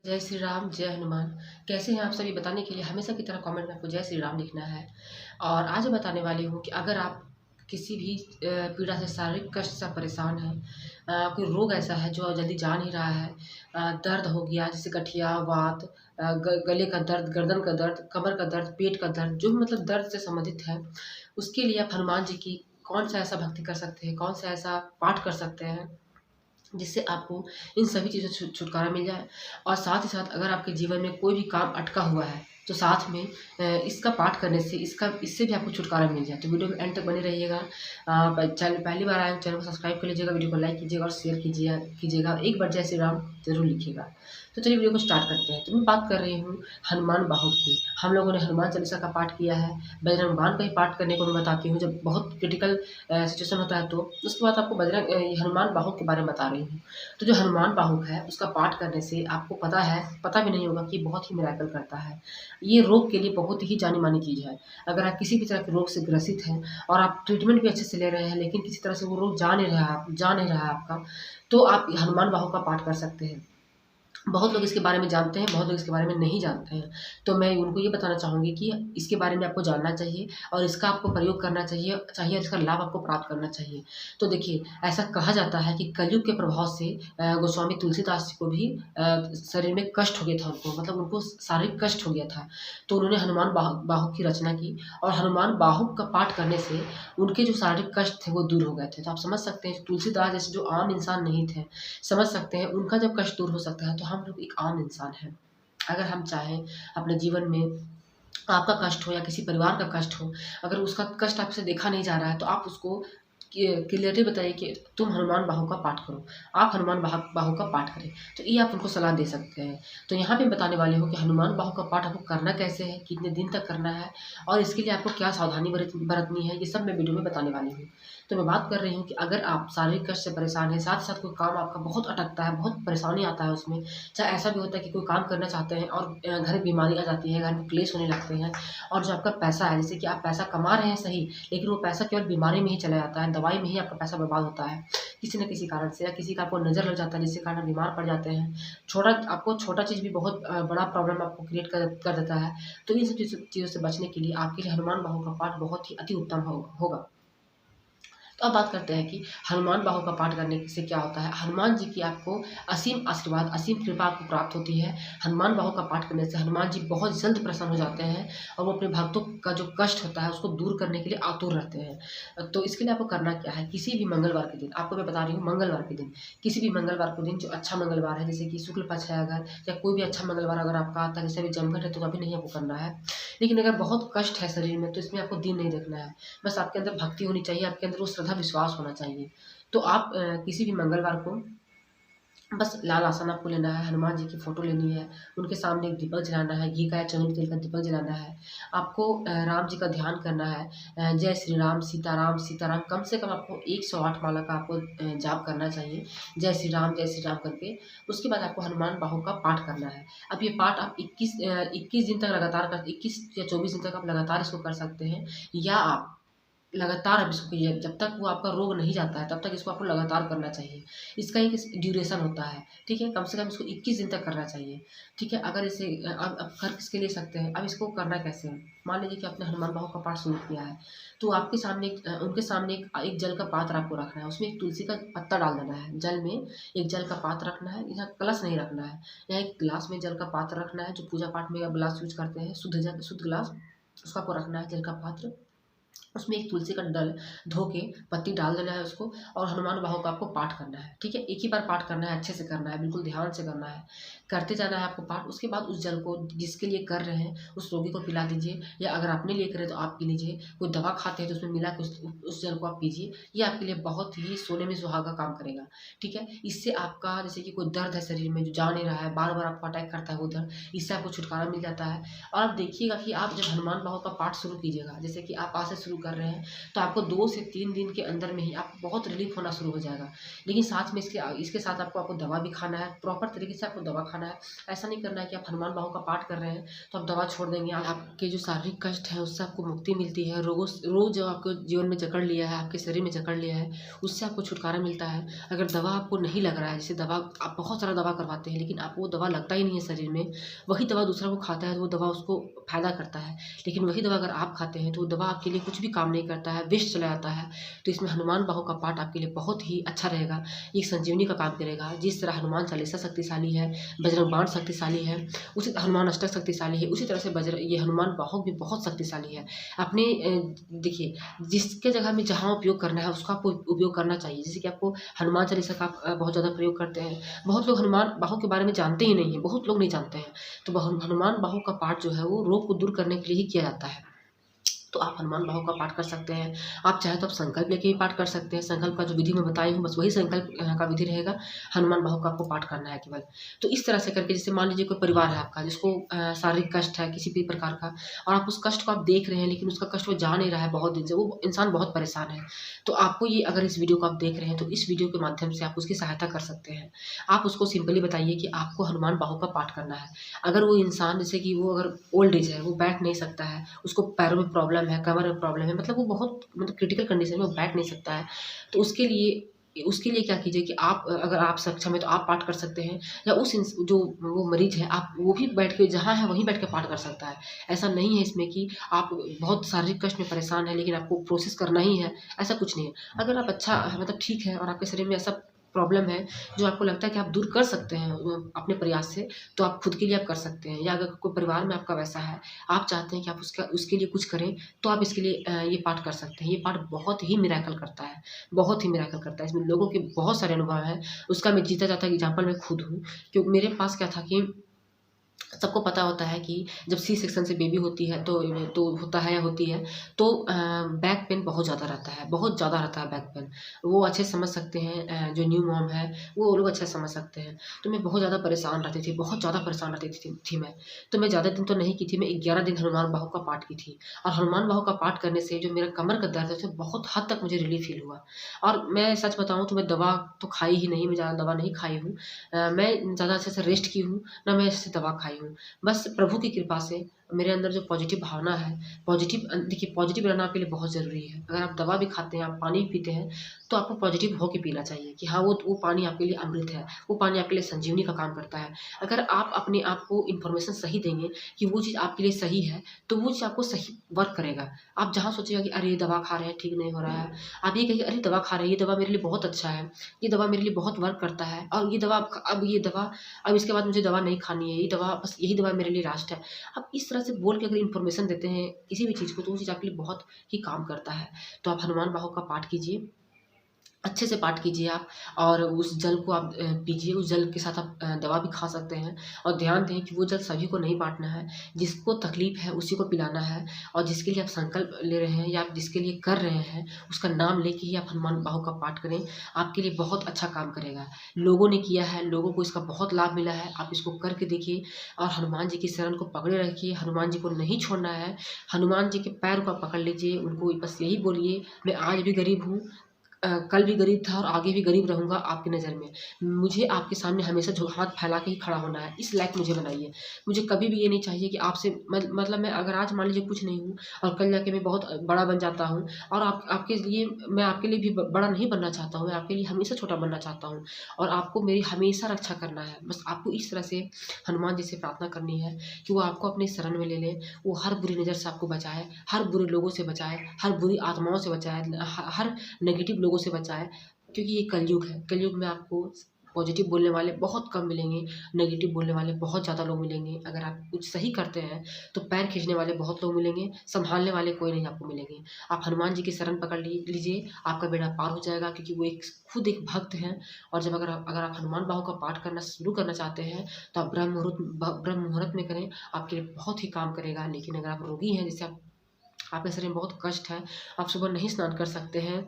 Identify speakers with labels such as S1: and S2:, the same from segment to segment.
S1: जय श्री राम, जय हनुमान। कैसे हैं आप सभी? बताने के लिए हमेशा की तरह कमेंट में आपको जय श्री राम लिखना है। और आज मैं बताने वाली हूँ कि अगर आप किसी भी पीड़ा से, शारीरिक कष्ट से परेशान हैं, कोई रोग ऐसा है जो जल्दी जा नहीं रहा है, दर्द हो गया जैसे गठिया, वात, गले का दर्द, गर्दन का दर्द, कमर का दर्द, पेट का दर्द, जो भी मतलब दर्द से संबंधित है, उसके लिए आप हनुमान जी की कौन सा ऐसा भक्ति कर सकते हैं, कौन सा ऐसा पाठ कर सकते हैं जिससे आपको इन सभी चीज़ों से छुटकारा मिल जाए। और साथ ही साथ अगर आपके जीवन में कोई भी काम अटका हुआ है तो साथ में इसका पाठ करने से इससे भी आपको छुटकारा मिल जाए। तो वीडियो में एंड तक बने रहिएगा। चैनल पहली बार आए हैं, चैनल को सब्सक्राइब कर लीजिएगा, वीडियो को लाइक कीजिएगा और शेयर कीजिएगा। एक बार जय श्री राम जरूर लिखिएगा। तो चलिए वीडियो को स्टार्ट करते हैं। तो मैं बात कर रही हूँ हनुमान बाहुक की। हम लोगों ने हनुमान चालीसा का पाठ किया है, बजरंग बाण का ही पाठ करने को मैं बताती हूँ जब बहुत क्रिटिकल सिचुएशन होता है। तो उसके बाद आपको हनुमान बाहुक के बारे में बता रही हूँ। तो जो हनुमान बाहुक है उसका पाठ करने से आपको पता भी नहीं होगा कि बहुत ही मिरेकल करता है। ये रोग के लिए बहुत ही जानी मानी चीज़ है। अगर आप किसी भी तरह के रोग से ग्रसित हैं और आप ट्रीटमेंट भी अच्छे से ले रहे हैं लेकिन किसी तरह से वो रोग जा नहीं रहा है आपका, तो आप हनुमान बाहुक का पाठ कर सकते हैं। बहुत लोग इसके बारे में जानते हैं, बहुत लोग इसके बारे में नहीं जानते हैं। तो मैं उनको ये बताना चाहूँगी कि इसके बारे में आपको जानना चाहिए और इसका आपको प्रयोग करना चाहिए और इसका लाभ आपको प्राप्त करना चाहिए। तो देखिए, ऐसा कहा जाता है कि कलयुग के प्रभाव से गोस्वामी तुलसीदास जी को भी शरीर में कष्ट हो गया था, उनको मतलब उनको शारीरिक कष्ट हो गया था। तो उन्होंने हनुमान बाहुक की रचना की और हनुमान बाहुक का पाठ करने से उनके जो शारीरिक कष्ट थे वो दूर हो गए थे। तो आप समझ सकते हैं तुलसीदास जैसे जो आम इंसान नहीं थे, समझ सकते हैं उनका जब कष्ट दूर हो सकता है तो हम लोग एक आम इंसान हैं। अगर हम चाहें अपने जीवन में आपका कष्ट हो या किसी परिवार का कष्ट हो, अगर उसका कष्ट आपसे देखा नहीं जा रहा है तो आप उसको क्लियरली बताइए कि तुम हनुमान बाहु का पाठ करो, आप हनुमान बाहु का पाठ करें। तो ये आप उनको सलाह दे सकते हैं। तो यहाँ पे बताने वाले हो कि हनुमान बाहु का पाठ आपको करना कैसे है, कितने दिन तक करना है और इसके लिए आपको क्या सावधानी बरतनी है, ये सब मैं वीडियो में बताने वाली हूँ। तो मैं बात कर रही हूँ कि अगर आप शारीरिक कष्ट से परेशान हैं, साथ ही साथ कोई काम आपका बहुत अटकता है, बहुत परेशानी आता है उसमें, चाहे ऐसा भी होता है कि कोई काम करना चाहते हैं और घर में बीमारी आ जाती है, घर में क्लेश होने लगते हैं और जो आपका पैसा है, जैसे कि आप पैसा कमा रहे हैं सही, लेकिन वो पैसा केवल बीमारी में ही चला जाता है, दवाई में ही आपका पैसा बर्बाद होता है किसी न किसी कारण से, या किसी का आपको नज़र लग जाता है जिसके कारण बीमार पड़ जाते हैं। छोटा चीज़ भी बहुत बड़ा प्रॉब्लम आपको क्रिएट कर देता है। तो इन सब चीज़ों से बचने के लिए आपके लिए हनुमान बाहु का पाठ बहुत ही अति उत्तम होगा। तो अब बात करते हैं कि हनुमान बाहु का पाठ करने से क्या होता है। हनुमान जी की आपको असीम आशीर्वाद, असीम कृपा आपको प्राप्त होती है। हनुमान बाहु का पाठ करने से हनुमान जी बहुत जल्द प्रसन्न हो जाते हैं और वो अपने भक्तों का जो कष्ट होता है उसको दूर करने के लिए आतुर रहते हैं। तो इसके लिए आपको करना क्या है, किसी भी मंगलवार के दिन, आपको मैं बता रही हूँ मंगलवार के दिन, किसी भी मंगलवार के दिन जो अच्छा मंगलवार है, जैसे कि शुक्ल पक्ष है अगर, या कोई भी अच्छा मंगलवार अगर आपका आता है, जैसे अभी जमघट है तो अभी नहीं आपको करना है। लेकिन अगर बहुत कष्ट है शरीर में तो इसमें आपको दिन नहीं देखना है। बस आपके अंदर भक्ति होनी चाहिए, आपके अंदर वो श्रद्धा विश्वास होना चाहिए। तो आप किसी भी मंगलवार को बस लाल आसन आपको लेना है, हनुमान जी की फ़ोटो लेनी है, उनके सामने एक दीपक जलाना है, घी का या चंदन तेल का दीपक जलाना है। आपको राम जी का ध्यान करना है, जय श्री राम सीताराम सीताराम, कम से कम आपको 108 माला का आपको जाप करना चाहिए, जय श्री राम करके। उसके बाद आपको हनुमान बाहु का पाठ करना है। अब ये पाठ आप 21 दिन तक लगातार 21 या 24 दिन तक आप लगातार इसको कर सकते हैं, या आप लगातार आप इसको कीजिए जब तक वो आपका रोग नहीं जाता है, तब तक इसको आपको लगातार करना चाहिए। इसका एक ड्यूरेशन होता है, ठीक है? कम से कम इसको 21 दिन तक करना चाहिए, ठीक है? अगर इसे अब कर किसके लिए सकते हैं, अब इसको करना कैसे है? मान लीजिए कि आपने हनुमान बाहु का पाठ शुरू किया है, तो आपके सामने उनके सामने एक जल का पात्र आपको रखना है, उसमें एक तुलसी का पत्ता डाल देना है, जल में एक जल का पात्र रखना है, यहाँ कलश नहीं रखना है, यहाँ एक गिलास में जल का पात्र रखना है, जो पूजा पाठ में गिलास यूज करते हैं, शुद्ध गिलास, उसका आपको रखना है जल का पात्र। उसमें एक तुलसी का डल धो के पत्ती डाल देना है उसको, और हनुमान बाहु का आपको पाठ करना है, ठीक है? एक ही बार पाठ करना है, अच्छे से करना है, बिल्कुल ध्यान से करना है, करते जाना है आपको पाठ। उसके बाद उस जल को जिसके लिए कर रहे हैं उस रोगी को पिला दीजिए, या अगर अपने लिए करें तो आप पी लीजिए। कोई दवा खाते हैं तो उसमें मिला के उस जल को आप पीजिए। ये आपके लिए बहुत ही सोने में सुहागा काम करेगा, ठीक है? इससे आपका जैसे कि कोई दर्द है शरीर में जो जा नहीं रहा है, बार बार आपको अटैक करता है वो दर्द, इससे आपको छुटकारा मिल जाता है। और आप देखिएगा कि आप जब हनुमान बाहु का पाठ शुरू कीजिएगा, जैसे कि आप आज से शुरू कर रहे हैं, तो आपको 2 से 3 दिन के अंदर में ही आपको बहुत रिलीफ होना शुरू हो जाएगा। लेकिन साथ में इसके साथ आपको दवा भी खाना है, प्रॉपर तरीके से आपको दवा खाना है। ऐसा नहीं करना है कि आप हनुमान बाहु का पाठ कर रहे हैं तो आप दवा छोड़ देंगे। आपके जो शारीरिक कष्ट है उससे आपको मुक्ति मिलती है, रोग जो आपको जीवन में जकड़ लिया है, आपके शरीर में जकड़ लिया है, उससे आपको छुटकारा मिलता है। अगर दवा आपको नहीं लग रहा है, जैसे दवा आप बहुत सारा दवा करवाते हैं लेकिन आपको वो दवा लगता ही नहीं है शरीर में, वही दवा दूसरा को खाता है तो वो दवा उसको फ़ायदा करता है। लेकिन वही दवा अगर आप खाते हैं तो वो दवा आपके लिए कुछ भी काम नहीं करता है, वेस्ट चला जाता है। तो इसमें हनुमान बाहु का पाठ आपके लिए बहुत ही अच्छा रहेगा, एक संजीवनी का काम करेगा। जिस तरह हनुमान चालीसा शक्तिशाली है, बजरंग बाण शक्तिशाली है, उसी हनुमान अष्टक शक्तिशाली है, उसी तरह से ये हनुमान बाहु भी बहुत शक्तिशाली है। अपने देखिए, जिसके जगह में जहाँ उपयोग करना है उसका आपको उपयोग करना चाहिए। जैसे कि आपको हनुमान चालीसा का आप बहुत ज़्यादा प्रयोग करते हैं। बहुत लोग हनुमान बाहु के बारे में जानते ही नहीं हैं, बहुत लोग नहीं जानते हैं। तो हनुमान बाहु का पाठ जो है वो रोग को दूर करने के लिए ही किया जाता है। तो आप हनुमान बाहु का पाठ कर सकते हैं। आप चाहे तो आप संकल्प लेके भी पाठ कर सकते हैं। संकल्प का जो विधि मैं बताई हूँ बस वही संकल्प का विधि रहेगा। हनुमान बाहु का आपको पाठ करना है केवल। तो इस तरह से करके, जैसे मान लीजिए कोई परिवार है आपका जिसको शारीरिक कष्ट है किसी भी प्रकार का, और आप उस कष्ट को आप देख रहे हैं लेकिन उसका कष्ट वो जा नहीं रहा है बहुत दिन से, वो इंसान बहुत परेशान है। तो आपको ये, अगर इस वीडियो को आप देख रहे हैं तो इस वीडियो के माध्यम से आप उसकी सहायता कर सकते हैं। आप उसको सिंपली बताइए कि आपको हनुमान बाहु का पाठ करना है। अगर वो इंसान, जैसे कि वो अगर ओल्ड एज है, वो बैठ नहीं सकता है, उसको पैरों में प्रॉब्लम है, कमर में प्रॉब्लम है, मतलब वो बहुत क्रिटिकल कंडीशन में वो बैठ नहीं सकता है, तो उसके लिए क्या कीजिए कि आप, अगर आप सक्षम है तो आप पाठ कर सकते हैं, या जो वो मरीज है आप वो भी बैठ के, जहाँ है वहीं बैठ के पाठ कर सकता है। ऐसा नहीं है इसमें कि आप बहुत शारीरिक कष्ट में परेशान है लेकिन आपको प्रोसेस करना ही है, ऐसा कुछ नहीं है। अगर आप अच्छा, मतलब ठीक है और आपके शरीर में ऐसा प्रॉब्लम है जो आपको लगता है कि आप दूर कर सकते हैं अपने प्रयास से, तो आप खुद के लिए आप कर सकते हैं। या अगर कोई परिवार में आपका वैसा है, आप चाहते हैं कि आप उसके लिए कुछ करें, तो आप इसके लिए ये पाठ कर सकते हैं। ये पाठ बहुत ही मिरेकल करता है, बहुत ही मिरेकल करता है। इसमें लोगों के बहुत सारे अनुभव हैं, उसका मैं जीता जाता एग्जाम्पल मैं खुद हूँ। क्योंकि मेरे पास क्या था कि सबको पता होता है कि जब सी सेक्शन से बेबी होती है तो होता है या होती है, तो बैक पेन बहुत ज़्यादा रहता है, बहुत ज़्यादा रहता है बैक पेन। वो अच्छे से समझ सकते हैं, जो न्यू मॉम है वो लोग अच्छे से समझ सकते हैं। तो मैं बहुत ज़्यादा परेशान रहती थी, बहुत ज़्यादा परेशान रहती थी मैं। तो मैं ज़्यादा दिन तो नहीं की थी, मैं 11 दिन हनुमान बाहु का पाठ की थी। और हनुमान बाहु का पाठ करने से जो मेरा कमर का दर्द है उससे बहुत हद तक मुझे रिलीफ फ़ील हुआ। और मैं सच बताऊँ तो मैं दवा तो खाई ही नहीं, मैं ज़्यादा दवा नहीं खाई हूँ। मैं ज़्यादा अच्छे से रेस्ट की हूँ, ना मैं अच्छे से दवा खाई हूँ। बस प्रभु की कृपा से मेरे अंदर जो पॉजिटिव भावना है, देखिए पॉजिटिव रहना आपके लिए बहुत ज़रूरी है। अगर आप दवा भी खाते हैं, आप पानी भी पीते हैं, तो आपको पॉजिटिव होके पीना चाहिए कि हाँ, वो पानी आपके लिए अमृत है, वो पानी आपके लिए संजीवनी का काम करता है। अगर आप अपने आप को इन्फॉर्मेशन सही देंगे कि वो चीज़ आपके लिए सही है, तो वो चीज़ आपको सही वर्क करेगा। आप जहाँ सोचिएगा कि अरे! ये दवा खा रहे हैं, ठीक नहीं हो रहा है, आप ये कहिए अरे! दवा खा रहे हैं, ये दवा मेरे लिए बहुत अच्छा है, ये दवा मेरे लिए बहुत वर्क करता है, और अब इसके बाद मुझे दवा नहीं खानी है, ये दवा, बस यही दवा मेरे लिए लास्ट है। आप इस तरह से बोल के अगर इन्फॉर्मेशन देते हैं किसी भी चीज़ को, तो वो चीज़ आपके लिए बहुत ही काम करता है। तो आप हनुमान बाहु का पाठ कीजिए, अच्छे से पाठ कीजिए आप, और उस जल को आप पीजिए। उस जल के साथ आप दवा भी खा सकते हैं। और ध्यान दें कि वो जल सभी को नहीं बाँटना है, जिसको तकलीफ़ है उसी को पिलाना है। और जिसके लिए आप संकल्प ले रहे हैं या आप जिसके लिए कर रहे हैं, उसका नाम लेके ही आप हनुमान बाहु का पाठ करें, आपके लिए बहुत अच्छा काम करेगा। लोगों ने किया है, लोगों को इसका बहुत लाभ मिला है, आप इसको करके देखिए। और हनुमान जी की शरण को पकड़े रखिए, हनुमान जी को नहीं छोड़ना है। हनुमान जी के पैर को आप पकड़ लीजिए, उनको बस यही बोलिए, मैं आज भी गरीब हूँ, कल भी गरीब था और आगे भी गरीब रहूँगा आपकी नज़र में। मुझे आपके सामने हमेशा हाथ फैला के ही खड़ा होना है, इस लायक मुझे बनाइए। मुझे कभी भी ये नहीं चाहिए कि आपसे मतलब मैं अगर आज मान लीजिए कुछ नहीं हूँ और कल जाके मैं बहुत बड़ा बन जाता हूँ, और आपके लिए, मैं आपके लिए भी बड़ा नहीं बनना चाहता हूँ, मैं आपके लिए हमेशा छोटा बनना चाहता हूँ, और आपको मेरी हमेशा रक्षा करना है। बस आपको इस तरह से हनुमान जी से प्रार्थना करनी है कि वो आपको अपनी शरण में ले लें, वो हर बुरी नज़र से आपको बचाए, हर बुरे लोगों से बचाए, हर बुरी आत्माओं से बचाए, हर नेगेटिव लोगों से बचाए। क्योंकि ये कलयुग है, कलयुग में आपको पॉजिटिव बोलने वाले बहुत कम मिलेंगे, नेगेटिव बोलने वाले बहुत ज़्यादा लोग मिलेंगे। अगर आप कुछ सही करते हैं तो पैर खींचने वाले बहुत लोग मिलेंगे, संभालने वाले कोई नहीं आपको मिलेंगे। आप हनुमान जी की शरण पकड़ लीजिए, आपका बेड़ा पार हो जाएगा, क्योंकि वो खुद एक भक्त हैं। और जब अगर आप हनुमान बाहु का पाठ करना शुरू करना चाहते हैं तो आप ब्रह्म मुहूर्त में करें, आपके लिए बहुत ही काम करेगा। लेकिन अगर आप रोगी हैं, जैसे आपके शरीर में बहुत कष्ट है, आप सुबह नहीं स्नान कर सकते हैं,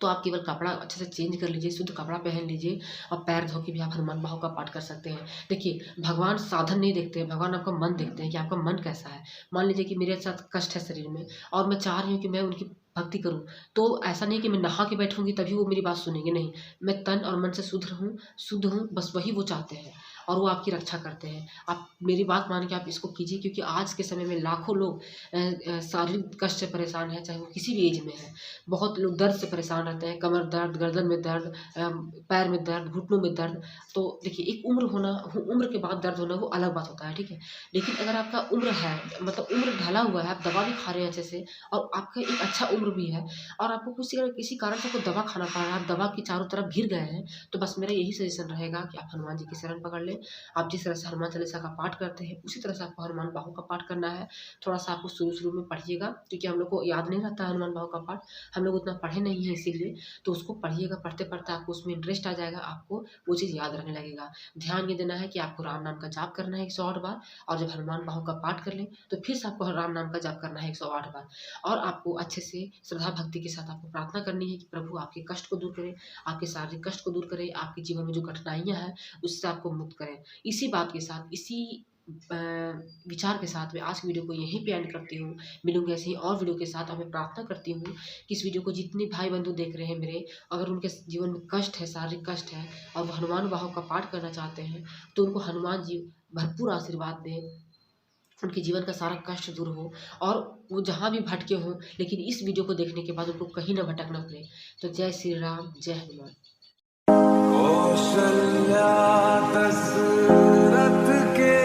S1: तो आप केवल कपड़ा अच्छे से चेंज कर लीजिए, शुद्ध कपड़ा पहन लीजिए और पैर धो के भी आप हनुमान बाहु का पाठ कर सकते हैं। देखिए, भगवान साधन नहीं देखते हैं, भगवान आपका मन देखते हैं कि आपका मन कैसा है। मान लीजिए कि मेरे साथ कष्ट है शरीर में और मैं चाह रही हूँ कि मैं उनकी भक्ति करूँ, तो ऐसा नहीं है कि मैं नहा के बैठूँगी तभी वो मेरी बात सुनेंगे, नहीं। मैं तन और मन से शुद्ध हूँ, बस वही वो चाहते हैं और वो आपकी रक्षा करते हैं। आप मेरी बात मान के आप इसको कीजिए, क्योंकि आज के समय में लाखों लोग शारीरिक कष्ट से परेशान हैं, चाहे वो किसी भी एज में है। बहुत लोग दर्द से परेशान रहते हैं, कमर दर्द, गर्दन में दर्द, पैर में दर्द, घुटनों में दर्द। तो देखिए, एक उम्र के बाद दर्द होना वो अलग बात होता है, ठीक है। लेकिन अगर आपका उम्र है, मतलब उम्र ढला हुआ है, आप दवा भी खा रहे हैं अच्छे से और आपका एक अच्छा उम्र भी है और आपको किसी कारण से कोई दवा खाना पड़ रहा है, आप दवा के चारों तरफ घिर गए हैं, तो बस मेरा यही सजेशन रहेगा कि आप हनुमान जी की शरण पकड़ लें। आप जिस तरह से हनुमान चालीसा का पाठ करते हैं, उसी तरह से आपको हनुमान बाहु का पाठ करना है। थोड़ा-सा आपको शुरू-शुरू में पढ़िएगा, क्योंकि हम लोग को याद नहीं रहता है हनुमान बाहु का पाठ, हम लोग उतना पढ़े नहीं हैं इसीलिए। तो उसको पढ़िएगा, पढ़ते-पढ़ते आपको उसमें इंटरेस्ट आ जाएगा, आपको वो चीज़ याद रहने लगेगा। ध्यान ये देना है कि आपको राम नाम का जाप करना है 108 बार और जब हनुमान बाहु का पाठ कर लें, तो फिर से आपको राम नाम का जाप करना है 108 बार और आपको अच्छे से श्रद्धा भक्ति के साथ आपको प्रार्थना करनी है कि प्रभु आपके कष्ट को दूर करें, आपके शारीरिक कष्ट को दूर करें, आपके जीवन में जो कठिनाइयाँ हैं, उससे आपको मुक्त करें। इसी बात के साथ, इसी विचार के साथ मैं आज की वीडियो को यहीं पे एंड करती हूँ। मिलूँगी ऐसे ही और वीडियो के साथ और मैं प्रार्थना करती हूँ कि इस वीडियो को जितने भाई-बंधु देख रहे हैं मेरे, अगर उनके जीवन में कष्ट है, शारीरिक कष्ट है और वो हनुमान बाहु का पाठ करना चाहते हैं, तो उनको हनुमान जी भरपूर आशीर्वाद दें, उनके जीवन का सारा कष्ट दूर हो और वो जहाँ भी भटके हों, लेकिन इस वीडियो को देखने के बाद उनको कहीं न भटकना पड़े। तो जय श्री राम, जय हनुमान।
S2: कौशल्या दशरथ के